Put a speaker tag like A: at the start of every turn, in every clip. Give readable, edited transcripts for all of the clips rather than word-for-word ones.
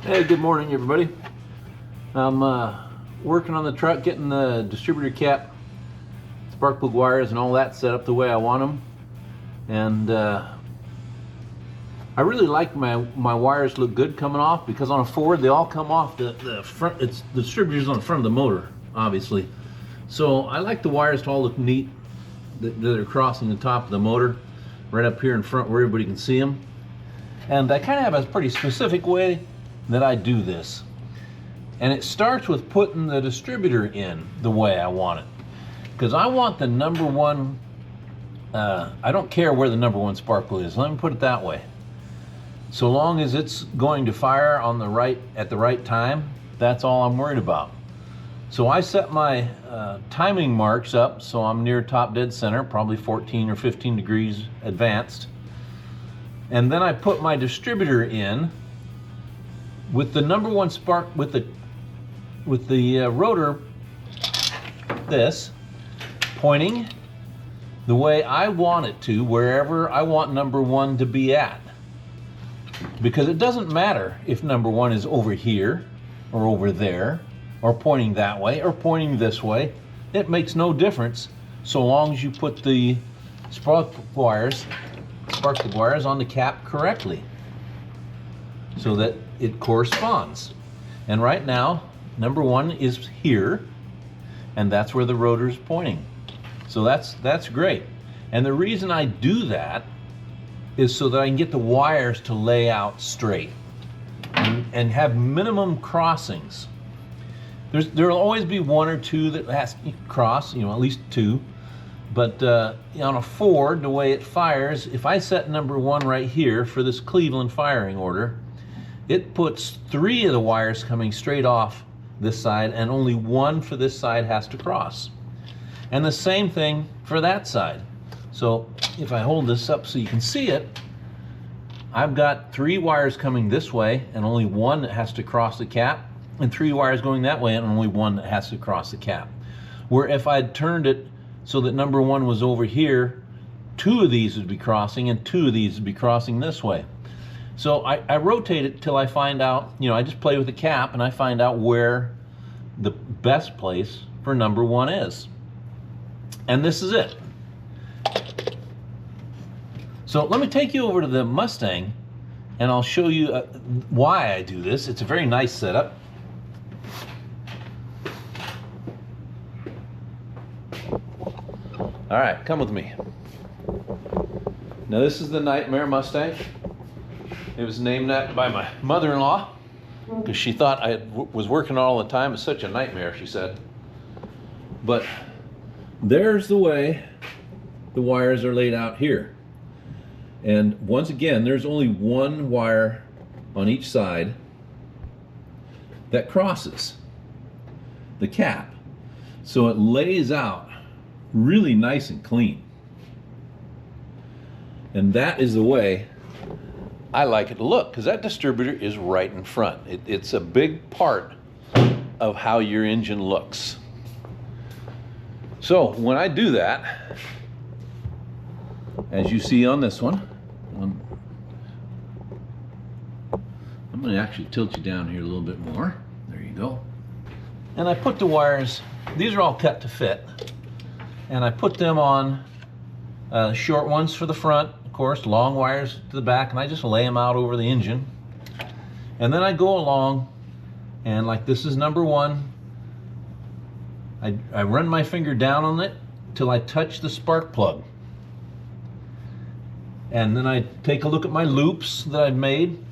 A: Hey, good morning, everybody. I'm working on the truck, getting the distributor cap, spark plug wires, and all that set up the way I want them. And I really like my wires look good coming off, because on a Ford they all come off the front. It's the distributor's on the front of the motor, obviously. So I like the wires to all look neat, that they're crossing the top of the motor, right up here in front where everybody can see them. And I kind of have a pretty specific way that I do this. And it starts with putting the distributor in the way I want it. Because I want the number one, I don't care where the number one spark plug is, let me put it that way. So long as it's going to fire on the right at the right time, that's all I'm worried about. So I set my timing marks up so I'm near top dead center, probably 14 or 15 degrees advanced. And then I put my distributor in with the number one spark, with the rotor, this, pointing the way I want it to, wherever I want number one to be at. Because it doesn't matter if number one is over here, or over there, or pointing that way, or pointing this way. It makes no difference so long as you put the spark plug wires on the cap correctly, so that it corresponds. And right now, number one is here, and that's where the rotor is pointing. So that's great. And the reason I do that is so that I can get the wires to lay out straight and have minimum crossings. There'll always be one or two that has to cross, at least two. But on a Ford, the way it fires, if I set number one right here for this Cleveland firing order, it puts 3 of the wires coming straight off this side, and only 1 for this side has to cross. And the same thing for that side. So if I hold this up so you can see it, I've got 3 wires coming this way and only 1 that has to cross the cap, and 3 wires going that way and only 1 that has to cross the cap. Where if I'd turned it so that number one was over here, 2 of these would be crossing and 2 of these would be crossing this way. So I rotate it till I find out, I just play with the cap and I find out where the best place for number one is. And this is it. So let me take you over to the Mustang and I'll show you why I do this. It's a very nice setup. All right, come with me. Now this is the Nightmare Mustang. It was named that by my mother-in-law because she thought I was working all the time. It's such a nightmare, she said. But there's the way the wires are laid out here. And once again, there's only 1 wire on each side that crosses the cap. So it lays out really nice and clean. And that is the way I like it to look, because that distributor is right in front. It's a big part of how your engine looks. So when I do that, as you see on this one, I'm going to actually tilt you down here a little bit more. There you go. And I put the wires, these are all cut to fit, and I put them on short ones for the front, of course, long wires to the back, and I just lay them out over the engine. And then I go along, and like this is number one, I run my finger down on it till I touch the spark plug. And then I take a look at my loops that I've made,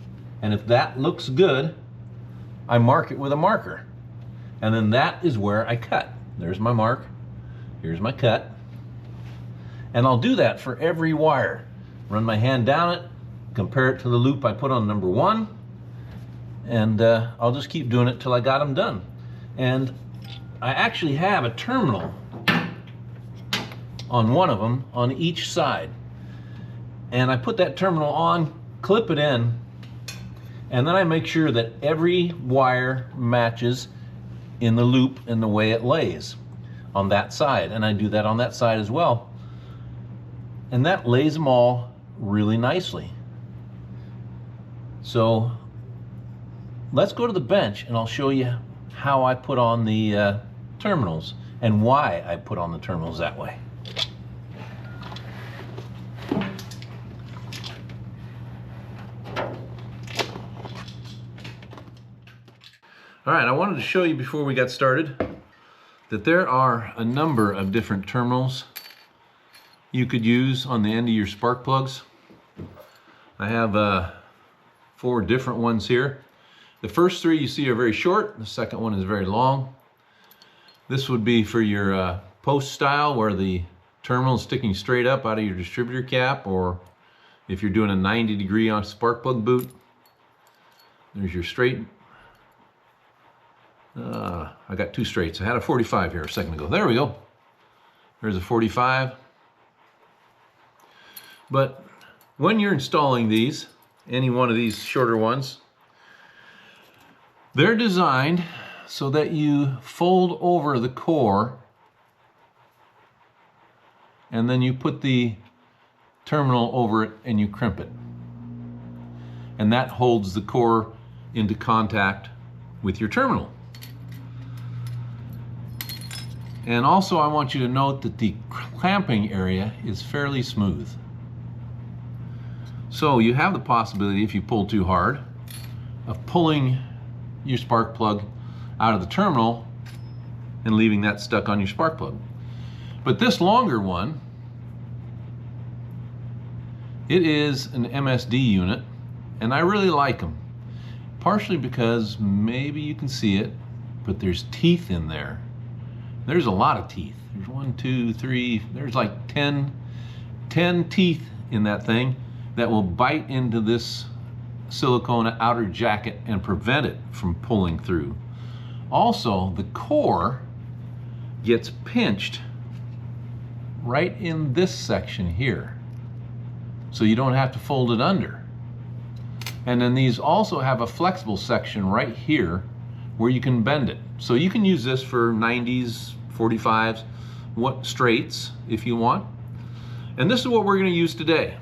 A: and if that looks good, I mark it with a marker. And then that is where I cut. There's my mark, here's my cut. And I'll do that for every wire. Run my hand down it, compare it to the loop I put on number one, and I'll just keep doing it till I got them done. And I actually have a terminal on one of them on each side. And I put that terminal on, clip it in, and then I make sure that every wire matches in the loop and the way it lays on that side. And I do that on that side as well. And that lays them all really nicely. So let's go to the bench and I'll show you how I put on the terminals and why I put on the terminals that way. All right, I wanted to show you before we got started that there are a number of different terminals you could use on the end of your spark plugs. I have 4 different ones here. The first 3 you see are very short. The second one is very long. This would be for your post style, where the terminal is sticking straight up out of your distributor cap, or if you're doing a 90-degree on spark plug boot. There's your straight. I got 2 straights. I had a 45 here a second ago. There we go. There's a 45. But when you're installing these, any one of these shorter ones, they're designed so that you fold over the core and then you put the terminal over it and you crimp it. And that holds the core into contact with your terminal. And also I want you to note that the clamping area is fairly smooth. So you have the possibility, if you pull too hard, of pulling your spark plug out of the terminal and leaving that stuck on your spark plug. But this longer one, it is an MSD unit, and I really like them. Partially because maybe you can see it, but there's teeth in there. There's a lot of teeth. There's 1, 2, 3, there's like 10 teeth in that thing that will bite into this silicone outer jacket and prevent it from pulling through. Also, the core gets pinched right in this section here, so you don't have to fold it under. And then these also have a flexible section right here where you can bend it. So you can use this for 90s, 45s, straights if you want. And this is what we're going to use today.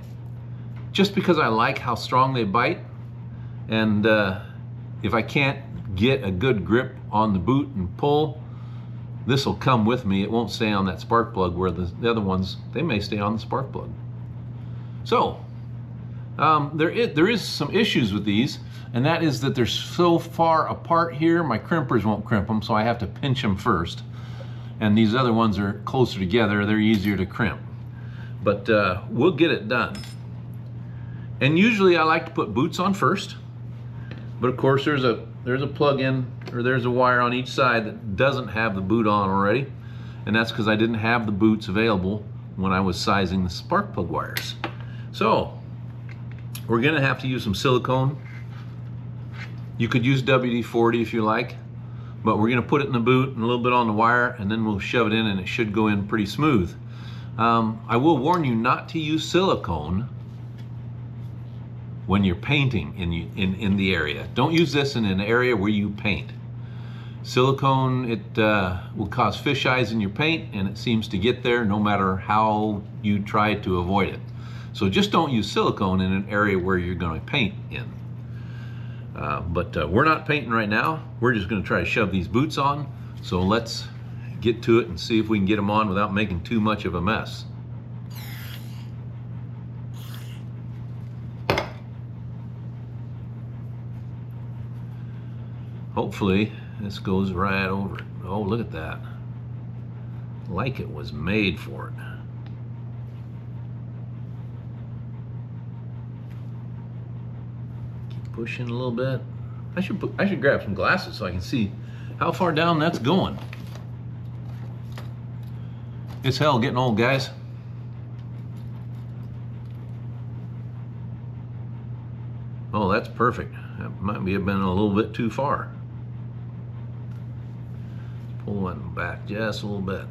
A: Just because I like how strong they bite, and if I can't get a good grip on the boot and pull, this will come with me. It won't stay on that spark plug, where the other ones, they may stay on the spark plug. So there is some issues with these, and that is that they're so far apart here, my crimpers won't crimp them, so I have to pinch them first. And these other ones are closer together, they're easier to crimp. But we'll get it done. And usually I like to put boots on first, but of course there's a plug-in, or there's a wire on each side that doesn't have the boot on already, and that's because I didn't have the boots available when I was sizing the spark plug wires. So we're gonna have to use some silicone. You could use WD-40 if you like, but we're gonna put it in the boot and a little bit on the wire, and then we'll shove it in, and it should go in pretty smooth. I will warn you not to use silicone when you're painting in the area. Don't use this in an area where you paint. Silicone, it will cause fish eyes in your paint, and it seems to get there no matter how you try to avoid it. So just don't use silicone in an area where you're going to paint in. But we're not painting right now. We're just going to try to shove these boots on. So let's get to it and see if we can get them on without making too much of a mess. Hopefully this goes right over it. Oh, look at that. Like it was made for it. Keep pushing a little bit. I should grab some glasses so I can see how far down that's going. It's hell getting old, guys. Oh, that's perfect. That might be have been a little bit too far. Pull that back just a little bit.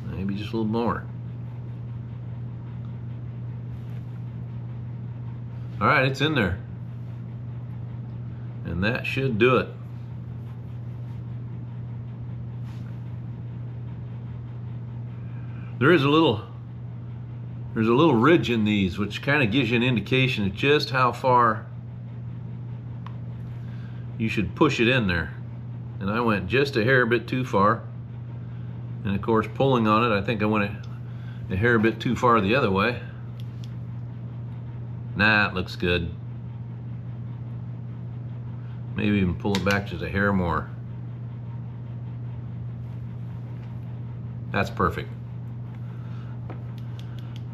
A: Maybe just a little more. All right, it's in there. And that should do it. There's a little ridge in these, which kind of gives you an indication of just how far you should push it in there. And I went just a hair bit too far. And of course, pulling on it, I think I went a hair bit too far the other way. Nah, it looks good. Maybe even pull it back just a hair more. That's perfect.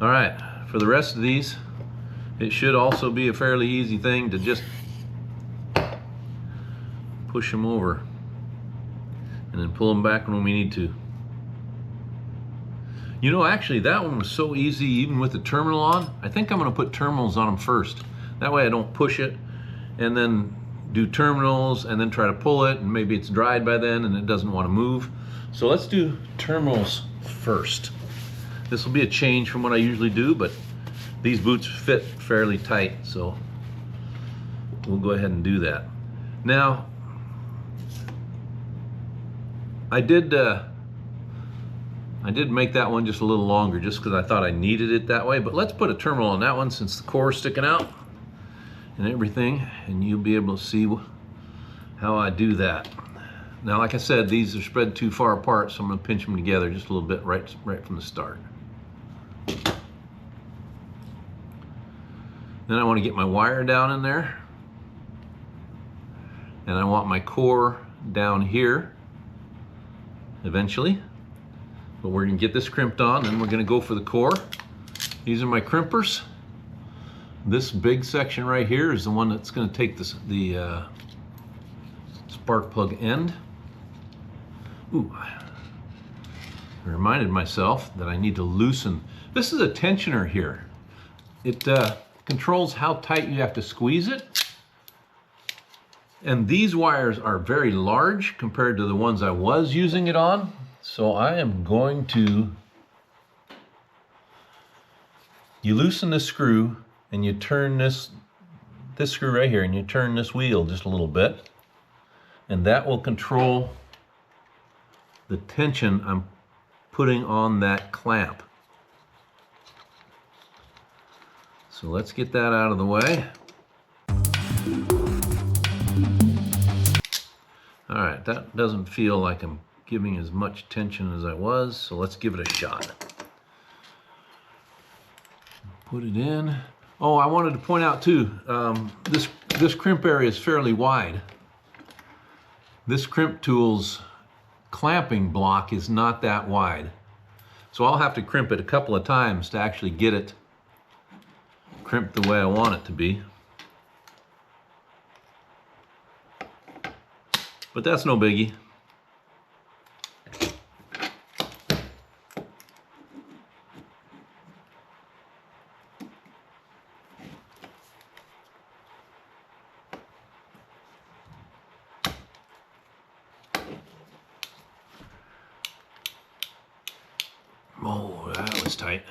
A: All right, for the rest of these, it should also be a fairly easy thing to just push them over and then pull them back when we need to. You know, actually that one was so easy even with the terminal on. I think I'm gonna put terminals on them first. That way I don't push it and then do terminals and then try to pull it, and maybe it's dried by then and it doesn't want to move. So let's do terminals first. This will be a change from what I usually do, but these boots fit fairly tight, so we'll go ahead and do that. Now, I did make that one just a little longer just because I thought I needed it that way, but let's put a terminal on that one since the core is sticking out and everything, and you'll be able to see how I do that. Now, like I said, these are spread too far apart, so I'm going to pinch them together just a little bit right from the start. Then I want to get my wire down in there, and I want my core down here eventually, but we're going to get this crimped on, and we're going to go for the core. These are my crimpers. This big section right here is the one that's going to take the spark plug end. Ooh, I reminded myself that I need to loosen. This is a tensioner here. It controls how tight you have to squeeze it. And these wires are very large compared to the ones I was using it on. So I am going to, you loosen this screw and you turn this screw right here, and you turn this wheel just a little bit, and that will control the tension I'm putting on that clamp. So let's get that out of the way. All right, that doesn't feel like I'm giving as much tension as I was, so let's give it a shot. Put it in. Oh, I wanted to point out too, this crimp area is fairly wide. This crimp tool's clamping block is not that wide. So I'll have to crimp it a couple of times to actually get it crimped the way I want it to be. But that's no biggie. Oh, that was tight.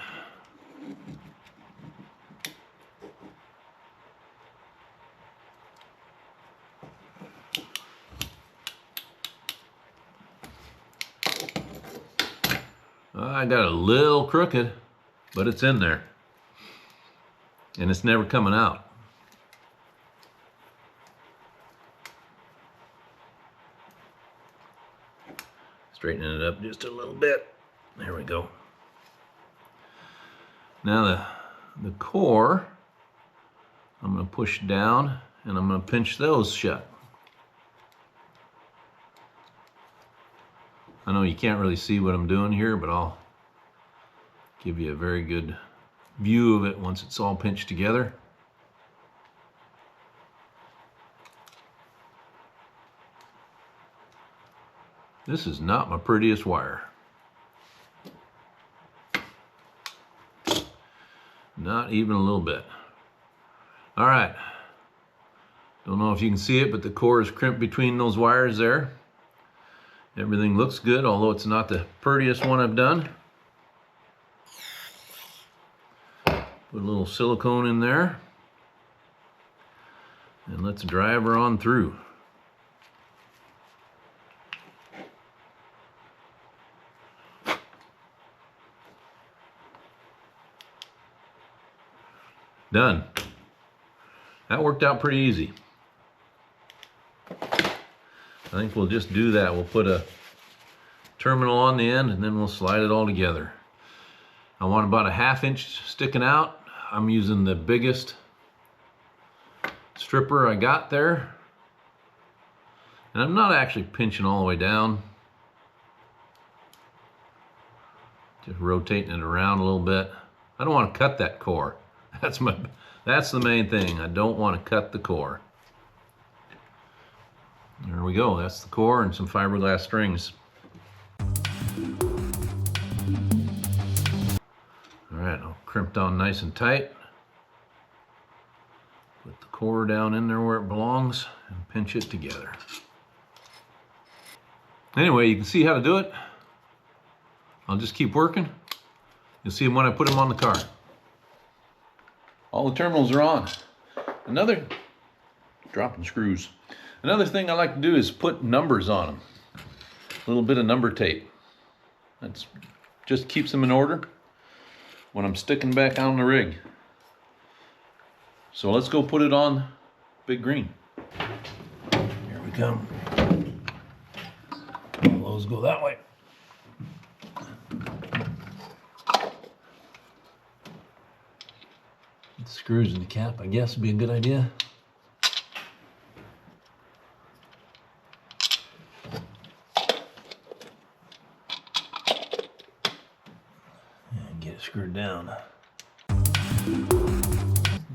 A: I got a little crooked, but it's in there. And it's never coming out. Straightening it up just a little bit. There we go. Now the core, I'm going to push down and I'm going to pinch those shut. I know you can't really see what I'm doing here, but I'll give you a very good view of it once it's all pinched together. This is not my prettiest wire. Not even a little bit. All right. Don't know if you can see it, but the core is crimped between those wires there. Everything looks good, although it's not the prettiest one I've done. Put a little silicone in there. And let's drive her on through. Done. That worked out pretty easy. I think we'll just do that. We'll put a terminal on the end and then we'll slide it all together. I want about a 1/2 inch sticking out. I'm using the biggest stripper I got there. And I'm not actually pinching all the way down. Just rotating it around a little bit. I don't want to cut that core. That's the main thing. I don't want to cut the core. There we go. That's the core and some fiberglass strings. Alright, I'll crimp down nice and tight. Put the core down in there where it belongs and pinch it together. Anyway, you can see how to do it. I'll just keep working. You'll see them when I put them on the car. All the terminals are on. Dropping screws. Another thing I like to do is put numbers on them. A little bit of number tape. That just keeps them in order when I'm sticking back on the rig. So let's go put it on Big Green. Here we come. Those go that way. Get the screws in the cap, I guess, would be a good idea. And get it screwed down. You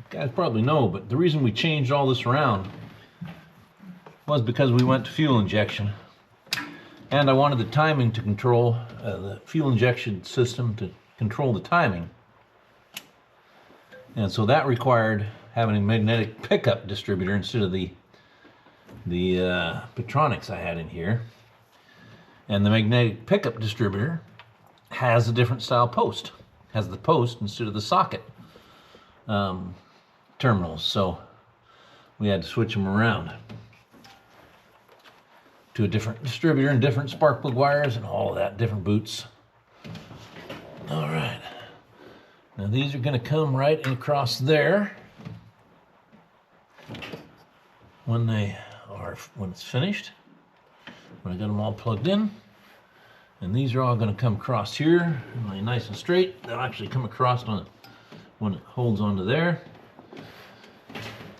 A: guys probably know, but the reason we changed all this around was because we went to fuel injection. And I wanted the timing to control, the fuel injection system to control the timing. And so that required having a magnetic pickup distributor instead of the Petronics I had in here. And the magnetic pickup distributor has a different style post. Has the post instead of the socket terminals. So we had to switch them around to a different distributor and different spark plug wires and all of that, different boots. All right. Now these are going to come right across there when it's finished. When I got them all plugged in. And these are all going to come across here, nice and straight. They'll actually come across when it holds onto there.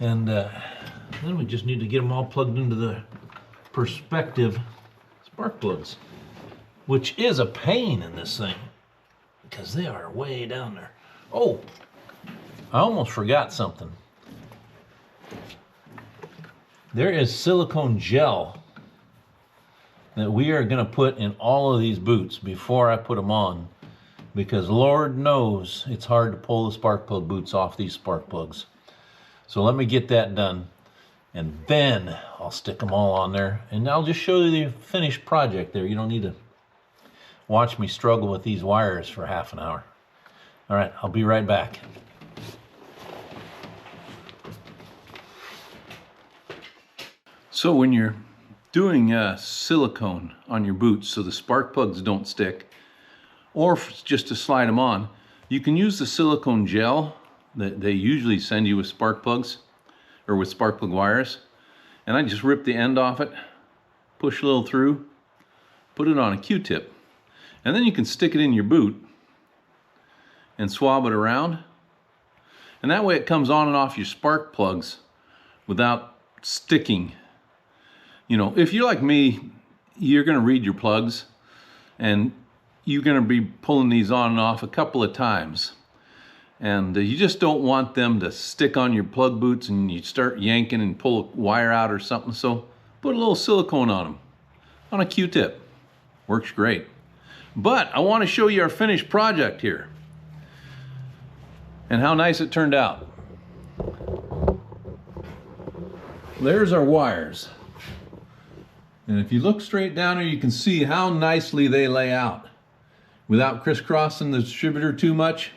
A: And then we just need to get them all plugged into the perspective spark plugs, which is a pain in this thing because they are way down there. Oh, I almost forgot something. There is silicone gel that we are going to put in all of these boots before I put them on, because Lord knows it's hard to pull the spark plug boots off these spark plugs. So let me get that done. And then I'll stick them all on there and I'll just show you the finished project there. You don't need to watch me struggle with these wires for half an hour. All right, I'll be right back. So when you're doing silicone on your boots so the spark plugs don't stick, or just to slide them on, you can use the silicone gel that they usually send you with spark plugs or with spark plug wires. And I just rip the end off it, push a little through, put it on a Q-tip. And then you can stick it in your boot and swab it around. And that way it comes on and off your spark plugs without sticking. You know, if you're like me, you're gonna read your plugs and you're gonna be pulling these on and off a couple of times. And you just don't want them to stick on your plug boots and you start yanking and pull a wire out or something. So put a little silicone on them, on a Q-tip. Works great. But I want to show you our finished project here and how nice it turned out. There's our wires. And if you look straight down here, you can see how nicely they lay out without crisscrossing the distributor too much.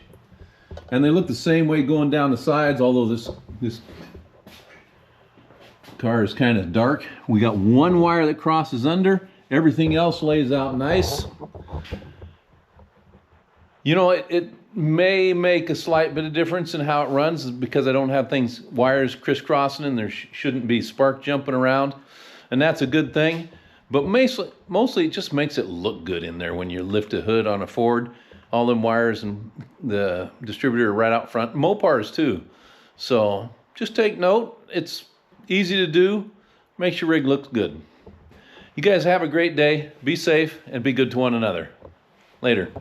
A: And they look the same way going down the sides, although this car is kind of dark. We got one wire that crosses under. Everything else lays out nice. You know, it may make a slight bit of difference in how it runs because I don't have wires crisscrossing and there shouldn't be spark jumping around. and that's a good thing. But mostly it just makes it look good in there when you lift a hood on a Ford. All them wires and the distributor right out front. Mopars too. So just take note. It's easy to do. Makes your rig look good. You guys have a great day. Be safe and be good to one another. Later.